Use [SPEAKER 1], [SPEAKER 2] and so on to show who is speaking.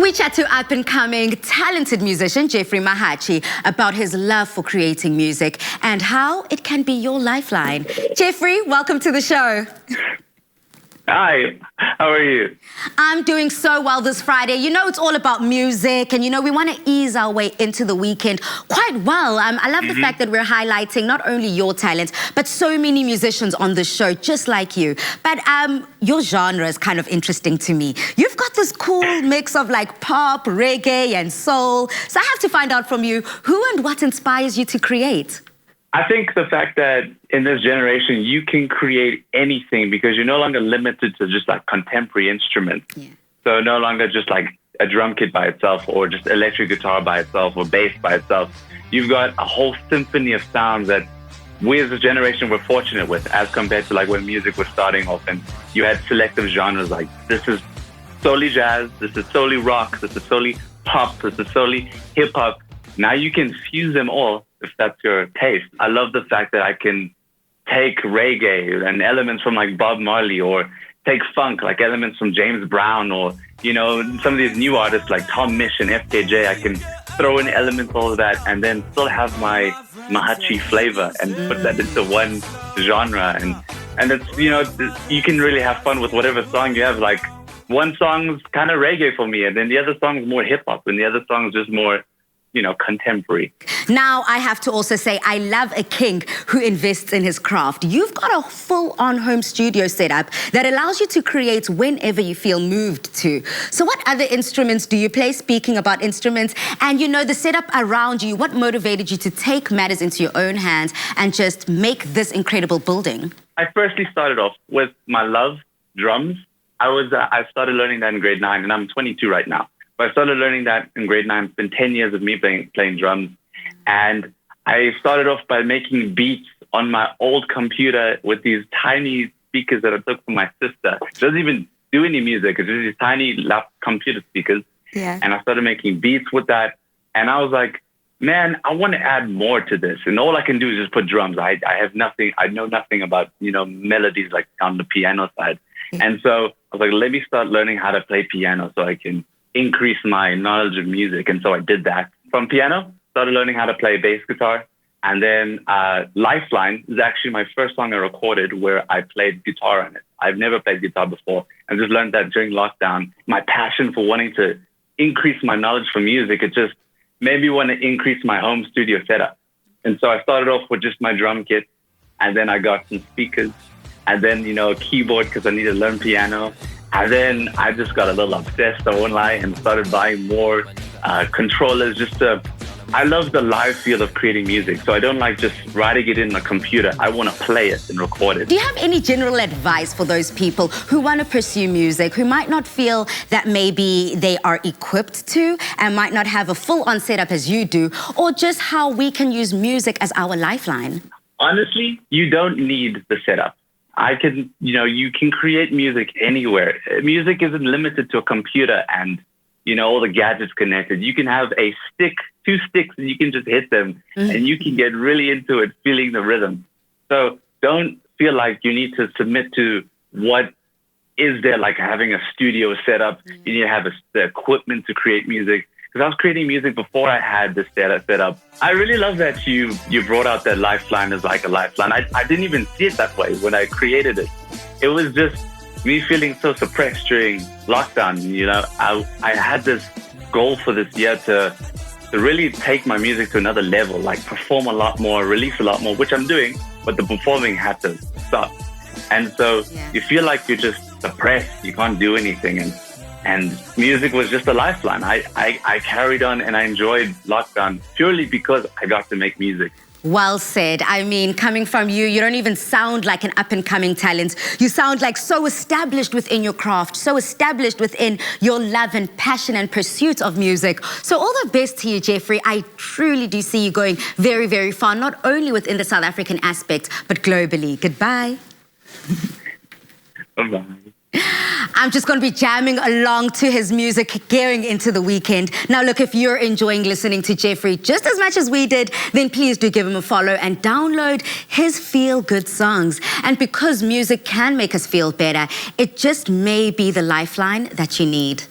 [SPEAKER 1] We chat to up-and-coming talented musician Jeffrey Mahachi about his love for creating music and how it can be your lifeline. Jeffrey, welcome to the show.
[SPEAKER 2] Hi, how are you?
[SPEAKER 1] I'm doing so well this Friday. You know, it's all about music and, you know, we want to ease our way into the weekend quite well. I love the fact that we're highlighting not only your talent, but so many musicians on the show, just like you. But your genre is kind of interesting to me. You've got this cool mix of like pop, reggae and soul. So I have to find out from you, who and what inspires you to create?
[SPEAKER 2] I think the fact that in this generation, you can create anything because you're no longer limited to just like contemporary instruments.
[SPEAKER 1] Yeah.
[SPEAKER 2] So no longer just like a drum kit by itself or just electric guitar by itself or bass by itself. You've got a whole symphony of sounds that we as a generation were fortunate with as compared to like when music was starting off and you had selective genres like this is solely jazz, this is solely rock, this is solely pop, this is solely hip hop. Now you can fuse them all if that's your taste. I love the fact that I can take reggae and elements from like Bob Marley or take funk, like elements from James Brown or, you know, some of these new artists like Tom Misch and FKJ. I can throw in elements, all of that, and then still have my Mahachi flavor and put that into one genre. And it's, you know, you can really have fun with whatever song you have. Like one song's kind of reggae for me and then the other song's more hip hop and the other song's just more, you know, contemporary.
[SPEAKER 1] Now, I have to also say, I love a king who invests in his craft. You've got a full-on home studio setup that allows you to create whenever you feel moved to. So what other instruments do you play? Speaking about instruments, and you know, the setup around you, what motivated you to take matters into your own hands and just make this incredible building?
[SPEAKER 2] I firstly started off with my love, drums. I started learning that in grade 9, and I'm 22 right now. But I started learning that in grade 9. It's been 10 years of me playing drums. And I started off by making beats on my old computer with these tiny speakers that I took from my sister. She doesn't even do any music. It's just these tiny lap computer speakers.
[SPEAKER 1] Yeah.
[SPEAKER 2] And I started making beats with that. And I was like, man, I want to add more to this. And all I can do is just put drums. I have nothing. I know nothing about, you know, melodies like on the piano side. Yeah. And so I was like, let me start learning how to play piano so I can increase my knowledge of music. And so I did that. From piano, started learning how to play bass guitar. And then Lifeline is actually my first song I recorded where I played guitar on it. I've never played guitar before and just learned that during lockdown. My passion for wanting to increase my knowledge for music, it just made me want to increase my home studio setup. And so I started off with just my drum kit and then I got some speakers and then, you know, a keyboard because I needed to learn piano. And then I just got a little obsessed, I won't lie, and started buying more controllers just to... I love the live feel of creating music, so I don't like just writing it in a computer. I want to play it and record it.
[SPEAKER 1] Do you have any general advice for those people who want to pursue music, who might not feel that maybe they are equipped to and might not have a full-on setup as you do, or just how we can use music as our lifeline?
[SPEAKER 2] Honestly, you don't need the setup. You can create music anywhere. Music isn't limited to a computer and, you know, all the gadgets connected. You can have a stick, 2 sticks, and you can just hit them and you can get really into it, feeling the rhythm. So don't feel like you need to submit to what is there, like having a studio set up. You need to have the equipment to create music. Because I was creating music before I had this setup set up. I really love that you brought out that Lifeline as like a lifeline. I didn't even see it that way when I created it. It was just me feeling so suppressed during lockdown. You know, I had this goal for this year to really take my music to another level, like perform a lot more, release a lot more, which I'm doing, but the performing had to stop. And so you feel like you're just suppressed, you can't do anything. And music was just a lifeline. I carried on and I enjoyed lockdown purely because I got to make music.
[SPEAKER 1] Well said. I mean, coming from you, you don't even sound like an up-and-coming talent. You sound like so established within your craft, so established within your love and passion and pursuit of music. So all the best to you, Jeffrey. I truly do see you going very, very far, not only within the South African aspect, but globally. Goodbye.
[SPEAKER 2] Bye-bye.
[SPEAKER 1] I'm just going to be jamming along to his music, gearing into the weekend. Now, look, if you're enjoying listening to Jeffrey just as much as we did, then please do give him a follow and download his feel-good songs. And because music can make us feel better, it just may be the lifeline that you need.